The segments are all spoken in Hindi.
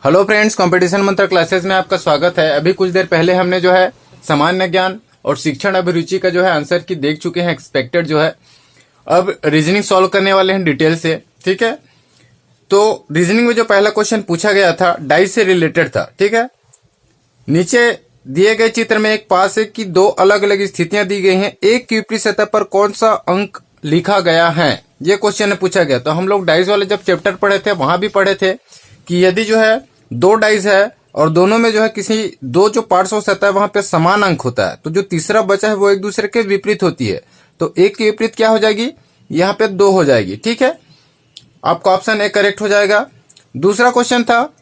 हेलो फ्रेंड्स, कंपटीशन मंत्र क्लासेस में आपका स्वागत है। अभी कुछ देर पहले हमने जो है सामान्य ज्ञान और शिक्षण अभिरुचि का जो है आंसर की देख चुके हैं, एक्सपेक्टेड जो है। अब रीजनिंग सॉल्व करने वाले हैं डिटेल से, ठीक है। तो रीजनिंग में जो पहला क्वेश्चन पूछा गया था डाइस से रिलेटेड था, ठीक है। नीचे दिए गए चित्र में एक पास है कि दो अलग अलग स्थितियां दी गई हैं, एक की विपरीत सतह पर कौन सा अंक लिखा गया है, ये क्वेश्चन पूछा गया। तो हम लोग डाइस वाले जब चैप्टर पढ़े थे वहां भी पढ़े थे कि यदि जो है दो डाइस है और दोनों में जो है किसी दो जो पार्ट्स हो सकता है वहां पे समान अंक होता है, तो जो तीसरा बचा है वो एक दूसरे के विपरीत होती है। तो एक के विपरीत क्या हो जाएगी, यहाँ पे 2 हो जाएगी, ठीक है। आपका ऑप्शन ए करेक्ट हो जाएगा। दूसरा क्वेश्चन था,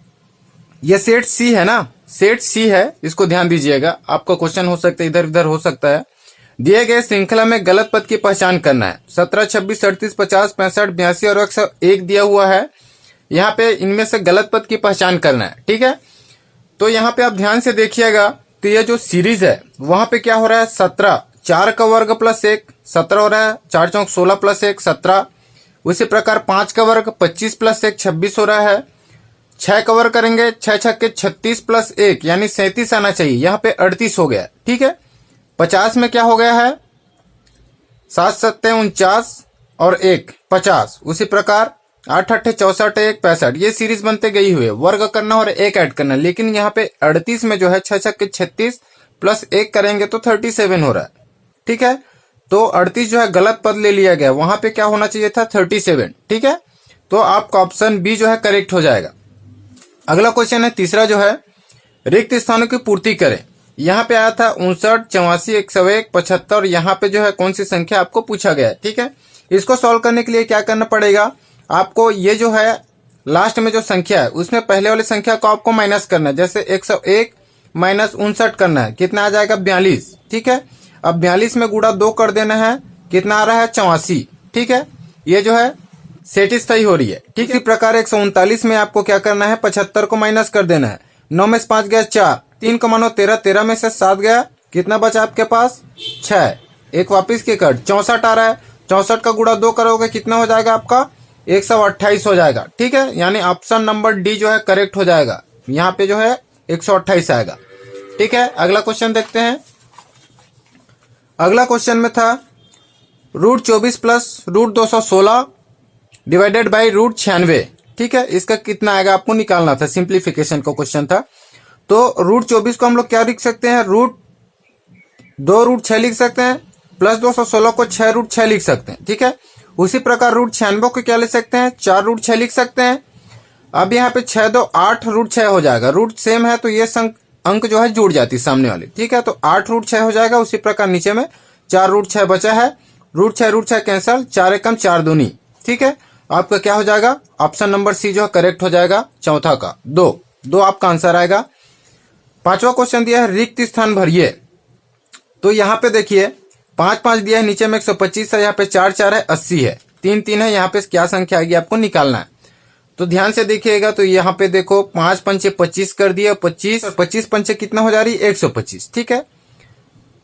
ये सेट सी है ना, सेट सी है, इसको ध्यान दीजिएगा। आपका क्वेश्चन हो सकता है इधर उधर हो सकता है। दिए गए श्रृंखला में गलत पद की पहचान करना है। 17, 26, 38, 50, 65, 82 और 101 दिया हुआ है। यहाँ पे इनमें से गलत पद की पहचान करना है, ठीक है। तो यहाँ पे आप ध्यान से देखिएगा, तो ये जो सीरीज है वहां पे क्या हो रहा है, 17 4 का वर्ग प्लस 1 17 हो रहा है, 4 चौक 16 प्लस 1 17। उसी प्रकार 5 का वर्ग 25 प्लस 1 26 हो रहा है। 6 का वर्ग करेंगे 6 छक्के 36 प्लस 1 यानी 37 आना चाहिए, यहाँ पे 38 हो गया, ठीक है। 50 में क्या हो गया है, 7 7 49 और 1 50। उसी प्रकार 8 8 64 1 65, ये सीरीज बनते गई हुई है। वर्ग करना और 1 ऐड करना, लेकिन यहाँ पे 38 में जो है 6 छक्के 36 प्लस 1 करेंगे तो 37 हो रहा है, ठीक है। तो 38 जो है गलत पद ले लिया गया, वहां पे क्या होना चाहिए था 37, ठीक है। तो आपका ऑप्शन बी जो है करेक्ट हो जाएगा। अगला क्वेश्चन है तीसरा जो है, रिक्त स्थानों की पूर्ति करें। यहाँ पे आया था 59, 84, 101, 75 और यहाँ पे जो है कौन सी संख्या आपको पूछा गया है, ठीक है। इसको सॉल्व करने के लिए क्या करना पड़ेगा, आपको ये जो है लास्ट में जो संख्या है उसमें पहले वाली संख्या को आपको माइनस करना है। जैसे 101 माइनस 59 करना है, कितना आ जाएगा 42, ठीक है। अब 42 में गुणा 2 कर देना है, कितना आ रहा है 84, ठीक है। ये जो है सेटिस्फाई हो रही है, ठीक है। इसी प्रकार 139 में आपको क्या करना है, 75 को माइनस कर देना है। 9 में से 5 गया 4, 3 को मानो 13, 13 में से 7 गया, कितना बचा आपके पास 6, एक वापिस के कट 64 आ रहा है। 64 का गुणा 2 करोगे कितना हो जाएगा आपका 128 हो जाएगा, ठीक है। यानी ऑप्शन नंबर डी जो है करेक्ट हो जाएगा, यहाँ पे जो है 128 आएगा, ठीक है। अगला क्वेश्चन देखते हैं। अगला क्वेश्चन में था √24 प्लस √216 डिवाइडेड बाई √96, ठीक है। इसका कितना आएगा आपको निकालना था, सिंप्लीफिकेशन का क्वेश्चन था। तो √24 को हम लोग क्या लिख सकते हैं, √2√6 लिख सकते हैं, प्लस 216 को 6√6 लिख सकते हैं, ठीक है। उसी प्रकार √96 को क्या लिख सकते हैं, 4√6 लिख सकते हैं। अब यहाँ पे 6 2 8 √6 हो जाएगा, रूट सेम है तो ये अंक जो है जुड़ जाती है सामने वाली, ठीक है। तो 8 √6 हो जाएगा। उसी प्रकार नीचे में 4√6 बचा है, √6 कैंसल, 4 एकम 4 दूनी, ठीक है। आपका क्या हो जाएगा, ऑप्शन नंबर सी जो है करेक्ट हो जाएगा, चौथा का 2 आपका आंसर आएगा। पांचवा क्वेश्चन दिया है रिक्त स्थान भरिए। तो यहाँ पे देखिए 5 5 दिया है, नीचे में 125 है, यहाँ पे 4 4 है, 80 है, 3 3 है, यहाँ पे क्या संख्या आएगी आपको निकालना है। तो ध्यान से देखिएगा, तो यहाँ पे देखो 5 पंचे 25 कर दिया, 25 और 25 पंचे कितना हो जा रही है 125, ठीक है।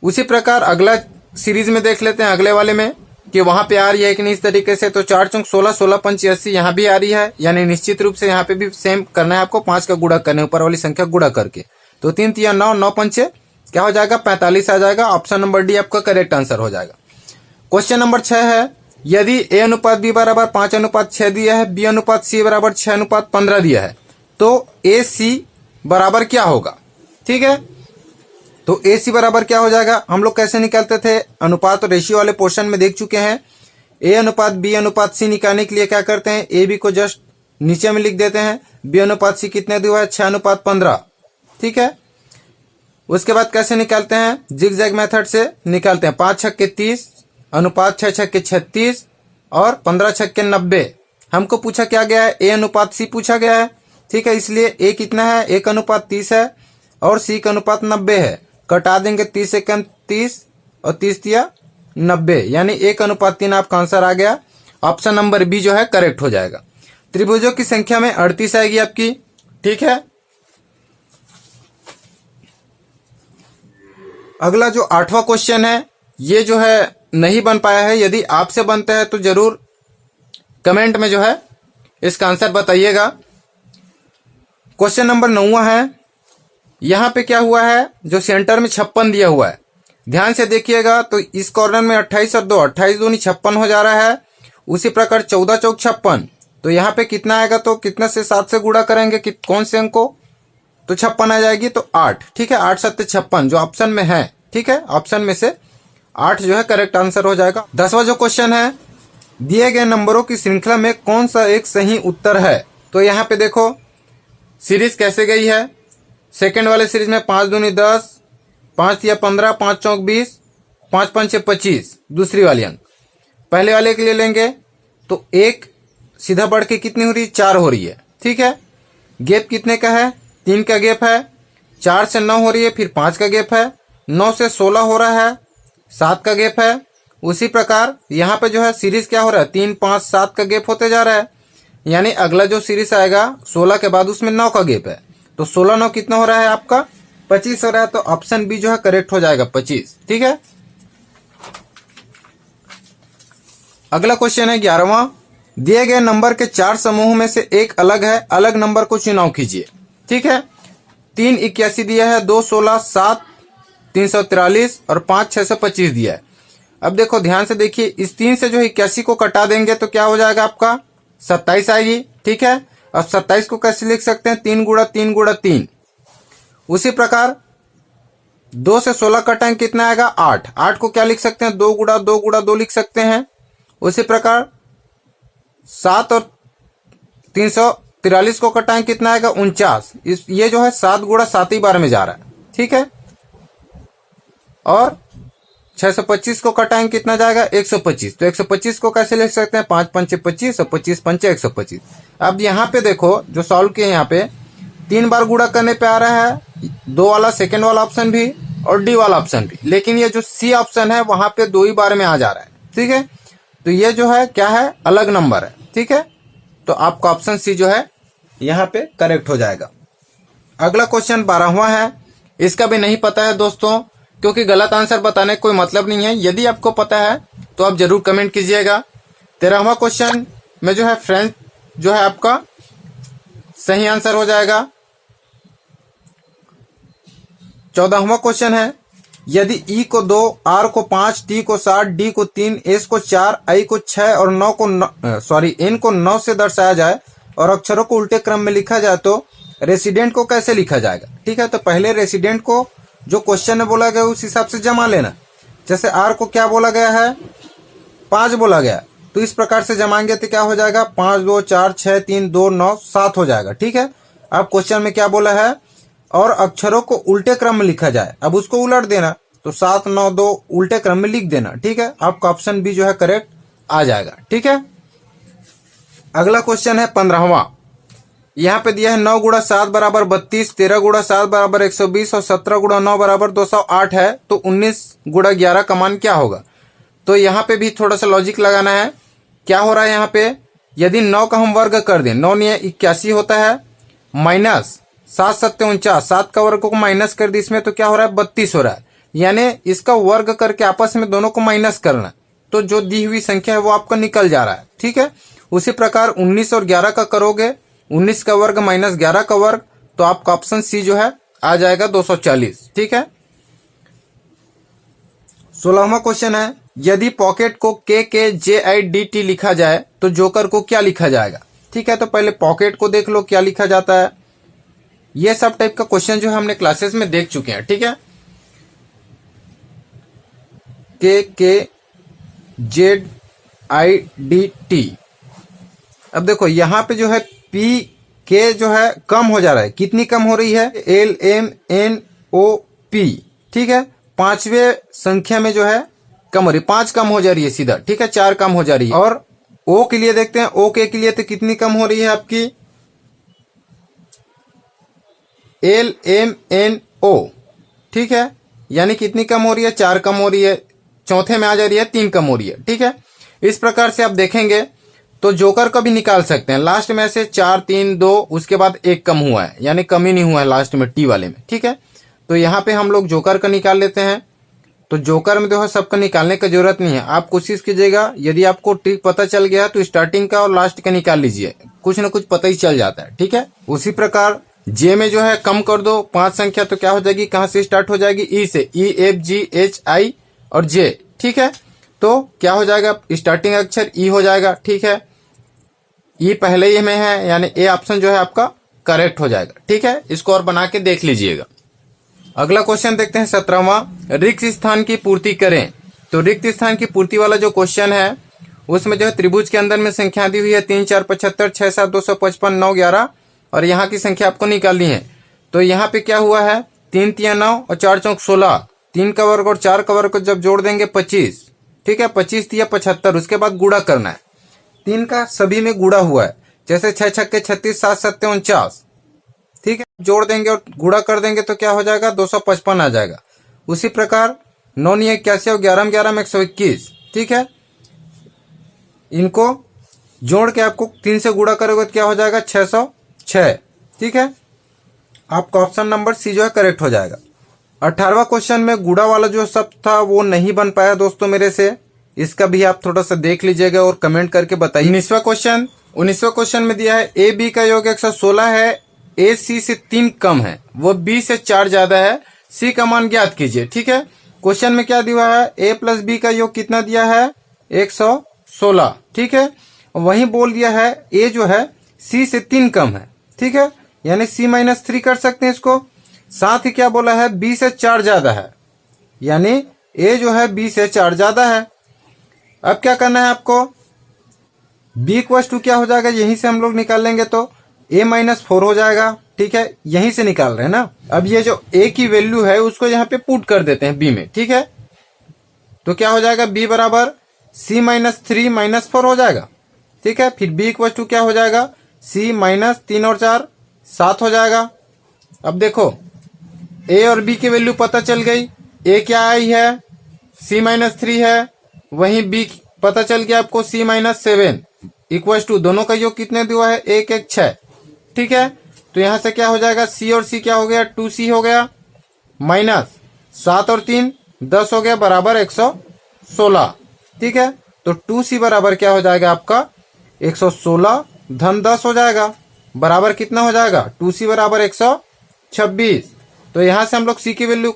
उसी प्रकार अगला सीरीज में देख लेते हैं, अगले वाले में कि वहां पे आ रही है कि नहीं इस तरीके से। तो 4 चौक 16, 16 पंच 80 यहाँ भी आ रही है, यानी निश्चित रूप से यहाँ पे भी सेम करना है आपको, 5 का गुणा करने, ऊपर वाली संख्या गुणा करके। तो 3 3 9, 9 पंचे क्या हो जाएगा 45 आ जाएगा। ऑप्शन नंबर डी आपका करेक्ट आंसर हो जाएगा। क्वेश्चन नंबर 6 है, यदि a अनुपात b बराबर 5:6 दिया है, b अनुपात c बराबर 6:15 दिया है, तो a c बराबर क्या होगा, ठीक है। तो a c बराबर क्या हो जाएगा, हम लोग कैसे निकालते थे, अनुपात और रेशियो वाले पोर्शन में देख चुके हैं। a अनुपात b अनुपात c निकालने के लिए क्या करते हैं, a b को जस्ट नीचे में लिख देते हैं, b अनुपात c कितने दिया है 6:15, ठीक है। उसके बाद कैसे निकालते हैं, जिगजैग मेथड से निकालते हैं। 5 छक्के 30 अनुपात 6 छक्के 36 और 15 छक्के 90। हमको पूछा क्या गया है, a अनुपात c पूछा गया है, ठीक है। इसलिए a कितना है 1:30 है और c का अनुपात 90 है। कटा देंगे 30 से कम 30 और 30 दिया 90, यानी 1:3 आपका आंसर आ गया। ऑप्शन नंबर बी जो है करेक्ट हो जाएगा। त्रिभुजों की संख्या में 38 आएगी आपकी, ठीक है। अगला जो 8वां क्वेश्चन है, ये जो है नहीं बन पाया है। यदि आपसे बनता है तो जरूर कमेंट में जो है इसका आंसर बताइएगा। क्वेश्चन नंबर 9 है। यहाँ पे क्या हुआ है, जो सेंटर में 56 दिया हुआ है, ध्यान से देखिएगा तो इस कॉर्नर में 28 और 2, 28 दूनी 56 हो जा रहा है। उसी प्रकार 14 चौक 56, तो यहाँ पे कितना आएगा, तो कितने से 7 से गुणा करेंगे कौन से अंक को, तो 56 आ जाएगी, तो 8। ठीक है, 8 7 56 जो ऑप्शन में है। ठीक है, ऑप्शन में से 8 जो है करेक्ट आंसर हो जाएगा। 10वां जो क्वेश्चन है, दिए गए नंबरों की श्रृंखला में कौन सा एक सही उत्तर है। तो यहाँ पे देखो सीरीज कैसे गई है। सेकंड वाले सीरीज में 5 दूनी 10, 5 या 15, 5 चौक 20, 5 पंचे 25, दूसरी वाली अंक। पहले वाले के लिए लेंगे तो 1 सीधा बढ़ के कितनी हो रही है, 4 हो रही है। ठीक है, गैप कितने का है, 3 का गैप है। 4 से 9 हो रही है, फिर 5 का गैप है। 9 से 16 हो रहा है, 7 का गैप है। उसी प्रकार यहाँ पे जो है सीरीज क्या हो रहा है, 3 5 7 का गैप होते जा रहा है। यानी अगला जो सीरीज आएगा 16 के बाद उसमें 9 का गैप है, तो 16 9 कितना हो रहा है आपका, 25 हो रहा है। तो ऑप्शन बी जो है करेक्ट हो जाएगा, 25। ठीक है, अगला क्वेश्चन है 11वां। दिए गए नंबर के 4 समूह में से एक अलग है, अलग नंबर को चुनाव कीजिए। ठीक है, 3 81 दिया है, 2 16, 7 343 और 5 625 दिया है। अब देखो ध्यान से देखिए, इस 3 से जो 81 को कटा देंगे तो क्या हो जाएगा आपका, 27 आएगी। ठीक है, अब 27 को कैसे लिख सकते हैं, 3 गुणा 3 गुणा 3। उसी प्रकार 2 से 16 कटाएंगे कितना आएगा, 8। 8 को क्या लिख सकते हैं, 2 गुणा 2 गुणा 2 लिख सकते हैं। उसी प्रकार 7 और 343 को कटाएं कितना आएगा, 49। ये जो है 7 गुणा 7 ही बार में जा रहा है। ठीक है, और 625 को कटाएं कितना जाएगा, 125। तो 125 को कैसे लिख सकते हैं, 5 पंचे 25 और 25 पंचे 125। अब यहाँ पे देखो जो सॉल्व किए, यहाँ पे 3 बार गुणा करने पे आ रहा है, 2 वाला सेकेंड वाला ऑप्शन भी और डी वाला ऑप्शन भी। लेकिन ये जो सी ऑप्शन है वहां पे 2 ही बार में आ जा रहा है। ठीक है, तो ये जो है क्या है, अलग नंबर है। ठीक है, तो आपका ऑप्शन सी जो है यहाँ पे करेक्ट हो जाएगा। अगला क्वेश्चन 12वां है। इसका भी नहीं पता है दोस्तों, क्योंकि गलत आंसर बताने का कोई मतलब नहीं है। यदि आपको पता है तो आप जरूर कमेंट कीजिएगा। 13वां क्वेश्चन में जो है फ्रेंच जो है आपका सही आंसर हो जाएगा। 14वां क्वेश्चन है, यदि ई को 2, आर को 5, टी को 7, डी को 3, एस को 4, आई को 6 और एन को 9 से दर्शाया जाए और अक्षरों को उल्टे क्रम में लिखा जाए तो रेसिडेंट को कैसे लिखा जाएगा। ठीक है, तो पहले रेसिडेंट को जो क्वेश्चन में बोला गया उस हिसाब से जमा लेना। जैसे आर को क्या बोला गया है, 5 बोला गया, तो इस प्रकार से जमाएंगे तो क्या हो जाएगा, 5 2 4 6 3 2 9 7 हो जाएगा। ठीक है, अब क्वेश्चन में क्या बोला है, और अक्षरों को उल्टे क्रम में लिखा जाए, अब उसको उलट देना, तो 7 9 2 उल्टे क्रम में लिख देना। ठीक है, आपका ऑप्शन बी जो है करेक्ट आ जाएगा। ठीक है, अगला क्वेश्चन है 15वां। यहाँ पे दिया है 9 गुणा 7 बराबर 32, 13 गुणा 7 बराबर 120 और 17 गुणा 9 बराबर 208 है, तो 19 गुणा 11 का मान क्या होगा। तो यहाँ पे भी थोड़ा सा लॉजिक लगाना है। क्या हो रहा है यहाँ पे, यदि 9 का हम वर्ग कर दें, 9 9 81 होता है, माइनस 7 7 49, 7 का वर्ग को माइनस कर दी इसमें, तो क्या हो रहा है, 32 हो रहा है। यानी इसका वर्ग करके आपस में दोनों को माइनस करना, तो जो दी हुई संख्या है वो आपका निकल जा रहा है। ठीक है, उसी प्रकार 19 और 11 का करोगे, 19 का वर्ग माइनस 11 का वर्ग, तो आपका ऑप्शन सी जो है आ जाएगा 240। ठीक है, 16वां क्वेश्चन है, यदि पॉकेट को KKJIDT लिखा जाए तो जोकर को क्या लिखा जाएगा। ठीक है, तो पहले पॉकेट को देख लो क्या लिखा जाता है। ये सब टाइप का क्वेश्चन जो हमने क्लासेस में देख चुके हैं। ठीक है, KKJIDT। अब देखो यहाँ पे जो है P K जो है कम हो जा रहा है, कितनी कम हो रही है, LMNOP। ठीक है, 5वें संख्या में जो है कम हो रही है, 5 कम हो जा रही है सीधा। ठीक है, 4 कम हो जा रही है। और O के लिए देखते हैं, OK के लिए तो कितनी कम हो रही है आपकी, LMNO। ठीक है, यानी कितनी कम हो रही है, 4 कम हो रही है। चौथे में आ जा रही है, 3 कम हो रही है। ठीक है, इस प्रकार से आप देखेंगे तो जोकर का भी निकाल सकते हैं। लास्ट में से 4 3 2 उसके बाद 1 कम हुआ है, यानी कम ही नहीं हुआ है लास्ट में टी वाले में। ठीक है, तो यहाँ पे हम लोग जोकर का निकाल लेते हैं। तो जोकर में जो है सबका निकालने की जरूरत नहीं है, आप कोशिश कीजिएगा, यदि आपको ट्रिक पता चल गया तो स्टार्टिंग का और लास्ट का निकाल लीजिए, कुछ ना कुछ पता ही चल जाता है। ठीक है, उसी प्रकार जे में जो है कम कर दो 5 संख्या तो क्या हो जाएगी, कहां से स्टार्ट हो जाएगी, ई से, E F G H I और जे। ठीक है, तो क्या हो जाएगा, स्टार्टिंग अक्षर ई हो जाएगा। ठीक है, ई पहले ही में है, यानी ए ऑप्शन जो है आपका करेक्ट हो जाएगा। ठीक है, इसको और बना के देख लीजिएगा। अगला क्वेश्चन देखते हैं 17वां, रिक्त स्थान की पूर्ति करें। तो रिक्त स्थान की पूर्ति वाला जो क्वेश्चन है उसमें जो है त्रिभुज के अंदर में संख्या दी हुई है 3 4 75 6 7 255 9 11 और यहाँ की संख्या आपको निकालनी है। तो यहाँ पे क्या हुआ है, 3 3 9 और 4 चौक 16, 3 का वर्ग और 4 का वर्ग को जब जोड़ देंगे 25। ठीक है, 25 3 75, उसके बाद गुणा करना है। 3 का सभी में गुणा हुआ है, जैसे 6 छक्के 36 7 7 49। ठीक है, जोड़ देंगे और गुणा कर देंगे तो क्या हो जाएगा, 255 आ जाएगा। उसी प्रकार 9 9 81 और 11 11 में 121। ठीक है, इनको जोड़ के आपको 3 से गुणा करोगे तो क्या हो जाएगा, 606। ठीक है, आपका ऑप्शन नंबर सी जो है करेक्ट हो जाएगा। 18वां क्वेश्चन में गुणा वाला जो शब्द था वो नहीं बन पाया दोस्तों मेरे से, इसका भी आप थोड़ा सा देख लीजिएगा और कमेंट करके बताइए। 19वां क्वेश्चन में दिया है ए बी का योग 116 है, ए सी से 3 कम है, वो बी से 4 ज्यादा है, सी का मान ज्ञात कीजिए। ठीक है, क्वेश्चन में क्या दिया है, ए प्लस बी का योग कितना दिया है, 116। ठीक है, वहीं बोल दिया है ए जो है सी से 3 कम है। ठीक है, यानी सी -3 कर सकते हैं इसको। साथ ही क्या बोला है, बी से 4 ज्यादा है, यानी ए जो है बी से 4 ज्यादा है। अब क्या करना है आपको, बी इक्वल्स टू क्या हो जाएगा, यहीं से हम लोग निकाल लेंगे तो a -4 हो जाएगा। ठीक है, यहीं से निकाल रहे हैं ना। अब ये जो a की वैल्यू है उसको यहाँ पे पुट कर देते हैं b में। ठीक है, तो क्या हो जाएगा, b बराबर c -3 -4 हो जाएगा। ठीक है, फिर b इक्वल टू क्या हो जाएगा, c -3 और 4 7 हो जाएगा। अब देखो a और b की वैल्यू पता चल गई, a क्या आई है, c -3 है, वहीं b पता चल गया आपको c -7 इक्वल टू दोनों का योग कितने दिया है, 1 1 6। ठीक है, तो यहां से क्या हो जाएगा, c और c क्या हो गया, 2c हो गया, माइनस 7 और 3 10 हो गया, बराबर 116। ठीक है, तो 2c बराबर क्या हो जाएगा आपका 116 धन 10 हो जाएगा, बराबर कितना हो जाएगा, 2c बराबर 126। तो यहां से हम लोग c की वैल्यू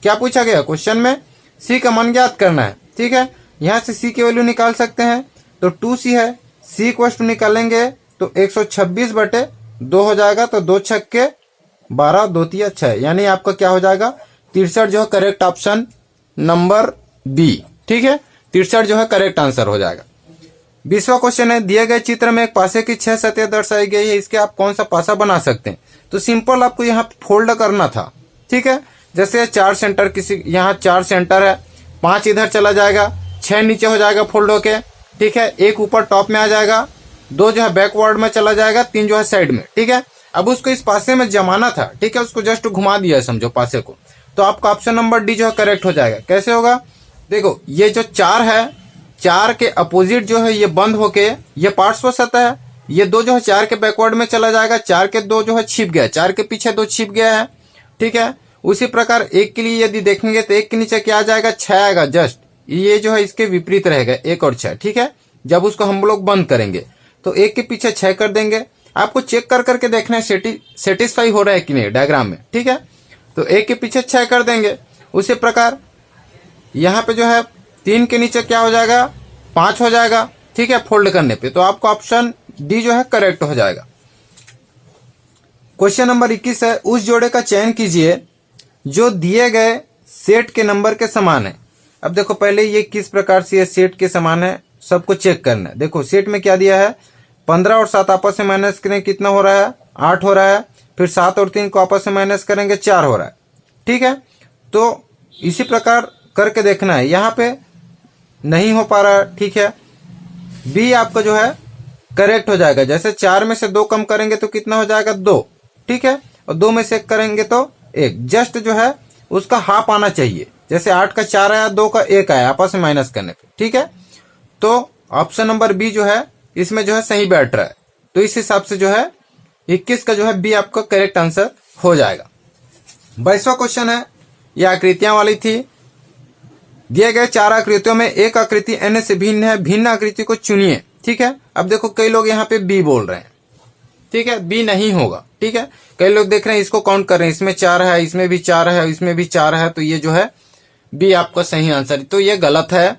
क्या पूछा गया क्वेश्चन में, c का मान ज्ञात करना है। ठीक है, यहां से c की वैल्यू निकाल सकते हैं, तो 2c है, c इक्वल टू निकालेंगे तो 126 बटे 2 हो जाएगा, तो 2 छक्के 12 2 3 6, यानी आपका क्या हो जाएगा 63 जो है करेक्ट ऑप्शन नंबर बी। ठीक है, 63 जो है करेक्ट आंसर हो जाएगा। 20वां क्वेश्चन है, दिए गए चित्र में एक पासे की 6 सतह दर्शाई गई है, इसके आप कौन सा पासा बना सकते हैं। तो सिंपल आपको यहाँ फोल्ड करना था। ठीक है, जैसे 4 सेंटर, किसी यहाँ 4 सेंटर है, 5 इधर चला जाएगा, 6 नीचे हो जाएगा फोल्ड होके। ठीक है, 1 ऊपर टॉप में आ जाएगा, 2 जो है बैकवर्ड में चला जाएगा, 3 जो है साइड में। ठीक है, अब उसको इस पासे में जमाना था। ठीक है, उसको जस्ट घुमा दिया समझो पासे को, तो आपका ऑप्शन नंबर डी जो है करेक्ट हो जाएगा। कैसे होगा, देखो ये जो 4 है, 4 के अपोजिट जो है ये बंद होके ये पार्श्व सतह है, ये 2 जो है 4 के बैकवर्ड में चला जाएगा, 4 के 2 जो है छिप गया, 4 के पीछे 2 छिप गया है। ठीक है, उसी प्रकार 1 के लिए यदि देखेंगे तो 1 के नीचे क्या आ जाएगा, 6 आएगा, जस्ट ये जो है इसके विपरीत रहेगा 1 और 6। ठीक है, जब उसको हम लोग बंद करेंगे तो 1 के पीछे 6 कर देंगे। आपको चेक कर करके देखना है सेटिस्फाई हो रहा है कि नहीं डायग्राम में। ठीक है, तो 1 के पीछे 6 कर देंगे। उसी प्रकार यहाँ पे जो है 3 के नीचे क्या हो जाएगा, 5 हो जाएगा। ठीक है, फोल्ड करने पे, तो आपका ऑप्शन डी जो है करेक्ट हो जाएगा। क्वेश्चन नंबर 21 है, उस जोड़े का चयन कीजिए जो दिए गए सेट के नंबर के समान है। अब देखो पहले ये किस प्रकार से ये सेट के समान है सबको चेक करना है। देखो सेट में क्या दिया है, 15 और 7 आपस में माइनस करें कितना हो रहा है, 8 हो रहा है। फिर 7 और 3 को आपस में माइनस करेंगे 4 हो रहा है। ठीक है, तो इसी प्रकार करके देखना है, यहाँ पे नहीं हो पा रहा है। ठीक है, बी आपका जो है करेक्ट हो जाएगा। जैसे 4 में से 2 कम करेंगे तो कितना हो जाएगा, 2। ठीक है, और 2 में से 1 करेंगे तो 1, जस्ट जो है उसका हाफ आना चाहिए। जैसे 8 का 4 आया, 2 का 1 आया आपस में माइनस करने पे। ठीक है, तो ऑप्शन नंबर बी जो है इसमें जो है सही बैठ रहा है। तो इस हिसाब से जो है 21 का जो है बी आपका करेक्ट आंसर हो जाएगा। 22वां क्वेश्चन है, यह आकृतियां वाली थी। दिए गए 4 आकृतियों में एक आकृति अन्य से भिन्न है, भिन्न आकृति को चुनिए। ठीक है, अब देखो कई लोग यहाँ पे बी बोल रहे हैं। ठीक है, बी नहीं होगा। ठीक है, कई लोग देख रहे हैं इसको काउंट कर रहे हैं, इसमें 4 है, इसमें भी 4 है, इसमें भी 4 है, तो ये जो है बी आपका सही आंसर। तो ये गलत है।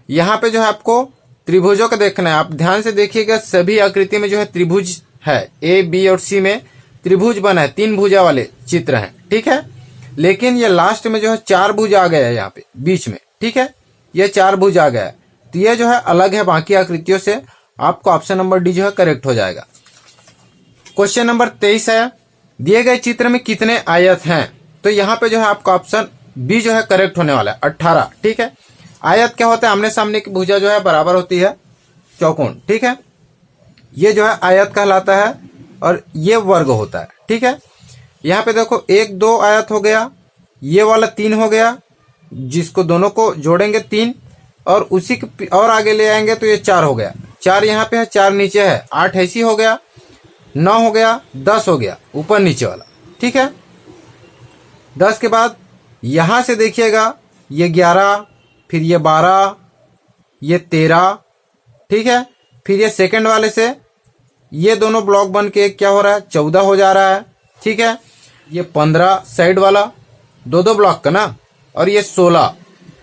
यहाँ पे जो है आपको त्रिभुजों का देखना है, आप ध्यान से देखिएगा, सभी आकृति में जो है त्रिभुज है, ए बी और सी में त्रिभुज बना है, 3 भुजा वाले चित्र हैं। ठीक है, लेकिन ये लास्ट में जो है 4 भुज आ गया है यहाँ पे बीच में। ठीक है, ये 4 भुज आ गया है, तो ये जो है अलग है बाकी आकृतियों से। आपको ऑप्शन नंबर डी जो है करेक्ट हो जाएगा। क्वेश्चन नंबर 23 है, दिए गए चित्र में कितने आयत हैं? तो यहाँ पे जो है आपका ऑप्शन बी जो है करेक्ट होने वाला है, 18। ठीक है, आयत क्या होता है? आमने सामने की भुजा जो है बराबर होती है चौकोन। ठीक है, ये जो है आयत कहलाता है और ये वर्ग होता है। ठीक है, यहाँ पे देखो 1 2 आयत हो गया, ये वाला 3 हो गया, जिसको दोनों को जोड़ेंगे 3, और उसी के और आगे ले आएंगे तो ये 4 हो गया। 4 यहाँ पे है, 4 नीचे है, 8 ऐसी हो गया, 9 हो गया, 10 हो गया ऊपर नीचे वाला। ठीक है, 10 के बाद यहां से देखिएगा ये 11, फिर ये 12, ये 13। ठीक है, फिर ये सेकंड वाले से ये दोनों ब्लॉक बन के क्या हो रहा है? 14 हो जा रहा है। ठीक है, ये 15 साइड वाला 2 ब्लॉक का ना, और ये 16।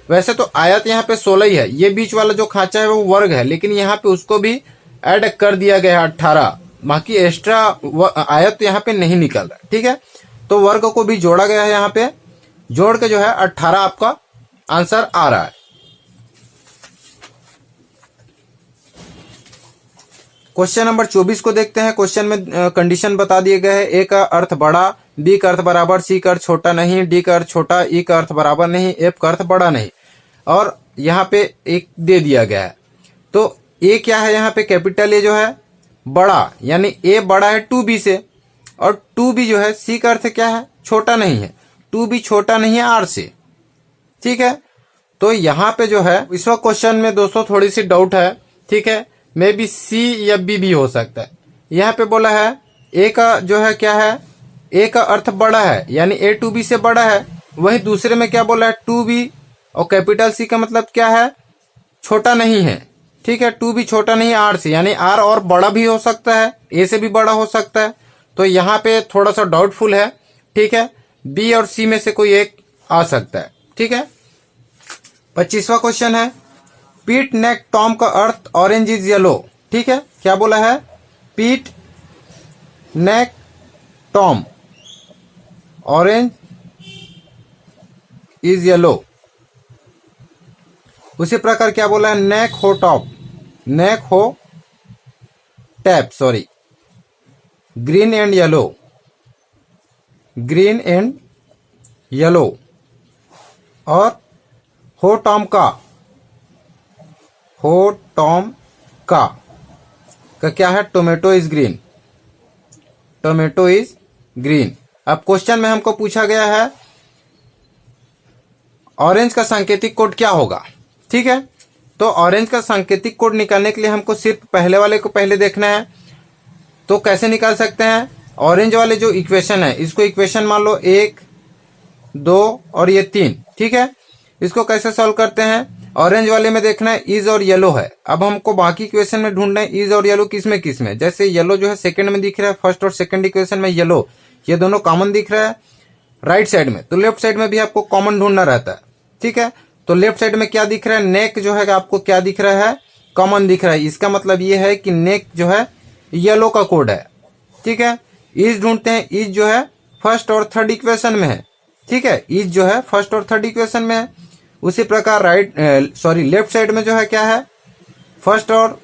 वैसे तो आयत यहाँ पे 16 ही है, ये बीच वाला जो खांचा है वो वर्ग है, लेकिन यहाँ पे उसको भी ऐड कर दिया गया है 18, बाकी एक्स्ट्रा आयत यहाँ पे नहीं निकल रहा। ठीक है, तो वर्ग को भी जोड़ा गया है, यहाँ पे जोड़ के जो है 18 आपका आंसर आ रहा है। क्वेश्चन नंबर 24 को देखते हैं। क्वेश्चन में कंडीशन बता दिए गए हैं। ए का अर्थ बड़ा, बी का अर्थ बराबर, सी का अर्थ छोटा नहीं, डी का अर्थ छोटा, ई का अर्थ बराबर नहीं, एफ का अर्थ बड़ा नहीं, और यहाँ पे एक दे दिया गया है। तो ए क्या है? यहाँ पे कैपिटल ए जो है बड़ा, यानी ए बड़ा है 2b से, और 2b जो है सी का अर्थ क्या है? छोटा नहीं है, 2b छोटा नहीं है आर से। ठीक है, तो यहाँ पे जो है इस वक्त क्वेश्चन में दोस्तों थोड़ी सी डाउट है। ठीक है, मे बी सी या बी भी हो सकता है। यहाँ पे बोला है ए का जो है क्या है? ए का अर्थ बड़ा है, यानी ए 2b से बड़ा है। वही दूसरे में क्या बोला है? 2b, और कैपिटल सी का मतलब क्या है? छोटा नहीं है। ठीक है, 2b छोटा नहीं है आर से, यानी आर और बड़ा भी हो सकता है, ए से भी बड़ा हो सकता है। तो यहाँ पे थोड़ा सा डाउटफुल है। ठीक है, बी और सी में से कोई एक आ सकता है। ठीक है, 25वां क्वेश्चन है, पीट नेक टॉम का अर्थ ऑरेंज इज येलो। ठीक है, क्या बोला है? पीट नेक टॉम ऑरेंज इज येलो। उसी प्रकार क्या बोला है? नेक हो टॉप, नेक हो tap, sorry, green and yellow, green and yellow, और हो टॉम का, हो टॉम का क्या है? Tomato is green, tomato is green. अब क्वेश्चन में हमको पूछा गया है ऑरेंज का सांकेतिक कोड क्या होगा। ठीक है, तो ऑरेंज का सांकेतिक कोड निकालने के लिए हमको सिर्फ पहले वाले को पहले देखना है। तो कैसे निकाल सकते हैं? ऑरेंज वाले जो इक्वेशन है, इसको इक्वेशन मान लो 1 2 और ये 3। ठीक है, इसको कैसे सॉल्व करते हैं? ऑरेंज वाले में देखना है इज और येलो है। अब हमको बाकी इक्वेशन में ढूंढना है इज और येलो किस में किस में। जैसे येलो जो है सेकंड में दिख रहा है, फर्स्ट और सेकंड इक्वेशन में येलो, ये दोनों कॉमन दिख रहा है राइट साइड में, तो लेफ्ट साइड में भी आपको कॉमन ढूंढना रहता है। ठीक है, तो लेफ्ट साइड में क्या दिख रहा है? नेक जो है आपको क्या दिख रहा है? कॉमन दिख रहा है। इसका मतलब ये है कि नेक जो है येलो का कोड है। ठीक है, इज ढूंढते हैं, इज जो है फर्स्ट और थर्ड इक्वेशन में है। ठीक है, इज जो है फर्स्ट और थर्ड इक्वेशन में है। उसी प्रकार लेफ्ट साइड में जो है क्या है? फर्स्ट और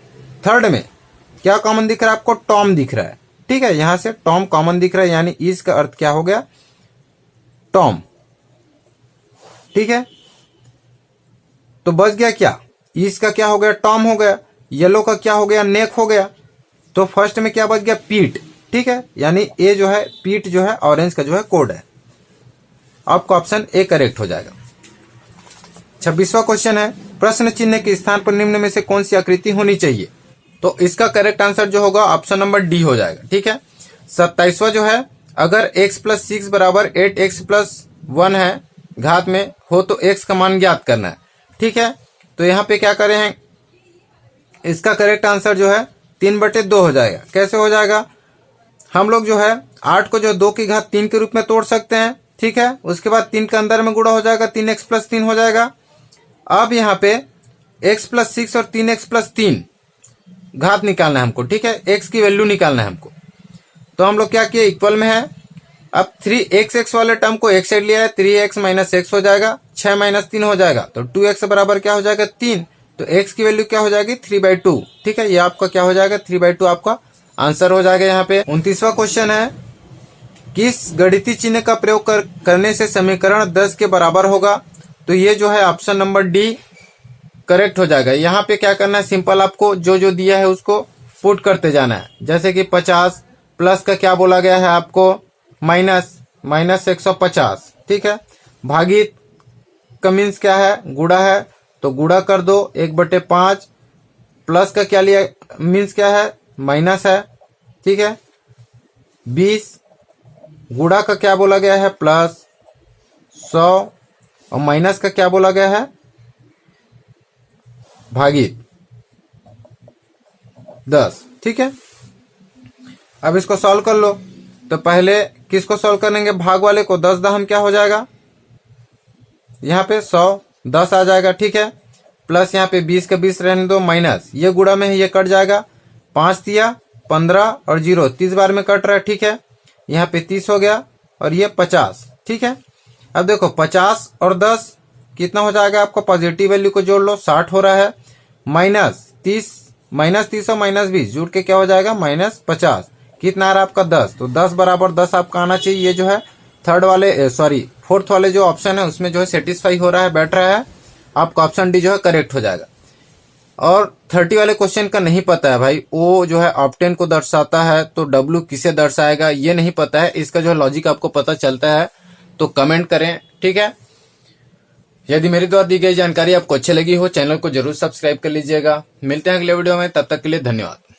थर्ड में क्या कॉमन दिख रहा है आपको? टॉम दिख रहा है। ठीक है, यहां से टॉम कॉमन दिख रहा है, यानी इज का अर्थ क्या हो गया? टॉम। ठीक है, तो बच गया क्या? इज का क्या हो गया? टॉम हो गया। येलो का क्या हो गया? नेक हो गया। तो फर्स्ट में क्या बच गया? पीट। ठीक है, यानी ए जो है पीट जो है ऑरेंज का जो है कोड है। आपका ऑप्शन ए करेक्ट हो जाएगा। 26वां क्वेश्चन है, प्रश्न चिन्ह के स्थान पर निम्न में से कौन सी आकृति होनी चाहिए? तो इसका करेक्ट आंसर जो होगा ऑप्शन नंबर डी हो जाएगा। ठीक है, 27वां जो है, अगर x + 6 बराबर 8x + 1 है घात में हो तो x का मान ज्ञात करना है। ठीक है, तो यहाँ पे क्या करें हैं? इसका करेक्ट आंसर जो है 3/2 हो जाएगा। कैसे हो जाएगा? हम लोग जो है 8 को जो 2 की घात 3 के रूप में तोड़ सकते हैं, ठीक है। उसके बाद 3 का अंदर में गुणा हो जाएगा, 3x प्लस 3 हो जाएगा। अब यहाँ पे x प्लस 6 और 3x प्लस 3 घात निकालना है हमको, ठीक है, x की वैल्यू निकालना है हमको। तो हम लोग क्या किए, इक्वल में है। अब 3x वाले टर्म को एक साइड लिया है, 3x माइनस x हो जाएगा, 6 माइनस 3 हो जाएगा, तो 2x बराबर क्या हो जाएगा 3। तो x की वैल्यू क्या हो जाएगी 3/2, ठीक है। ये आपका क्या हो जाएगा 3/2 आपका आंसर हो जाएगा। यहाँ पे 29वां क्वेश्चन है, किस गणितीय चिन्ह का प्रयोग करने से समीकरण 10 के बराबर होगा। तो ये जो है ऑप्शन नंबर डी करेक्ट हो जाएगा। यहाँ पे क्या करना है, सिंपल आपको जो जो दिया है उसको पुट करते जाना है। जैसे कि 50 प्लस का क्या बोला गया है आपको माइनस 150, ठीक है। भागित का मीन्स क्या है, गुणा है, तो गुणा कर दो 1/5। प्लस का क्या लिया मीन्स क्या है, माइनस है, ठीक है। 20 गुणा का क्या बोला गया है प्लस 100 और माइनस का क्या बोला गया है भागित 10, ठीक है। अब इसको सॉल्व कर लो। तो पहले किसको सॉल्व करेंगे, भाग वाले को, 10 दहम क्या हो जाएगा यहाँ पे 100 10 आ जाएगा, ठीक है। प्लस यहाँ पे 20 का 20 रहने दो, माइनस ये गुणा में है, ये कट जाएगा, 5 दिया 15 और 0 30 बार में कट रहा है, ठीक है। यहाँ पे 30 हो गया और ये 50, ठीक है। अब देखो 50 और 10 कितना हो जाएगा आपको, पॉजिटिव वैल्यू को जोड़ लो, 60 हो रहा है। माइनस 30 और माइनस 20 जुड़ के क्या हो जाएगा -50, कितना आ रहा है आपका 10। तो 10 बराबर 10 आपका आना चाहिए। ये जो है फोर्थ वाले जो ऑप्शन है उसमें जो है सेटिस्फाई हो रहा है, बैठ रहा है, आपका ऑप्शन डी जो है करेक्ट हो जाएगा। और 30 वाले क्वेश्चन का नहीं पता है भाई, वो जो है ऑप्टेन को दर्शाता है तो डब्ल्यू किसे दर्शाएगा ये नहीं पता है। इसका जो लॉजिक आपको पता चलता है तो कमेंट करें, ठीक है। यदि मेरे द्वारा दी गई जानकारी आपको अच्छी लगी हो, चैनल को जरूर सब्सक्राइब कर लीजिएगा। मिलते हैं अगले वीडियो में, तब तक के लिए धन्यवाद।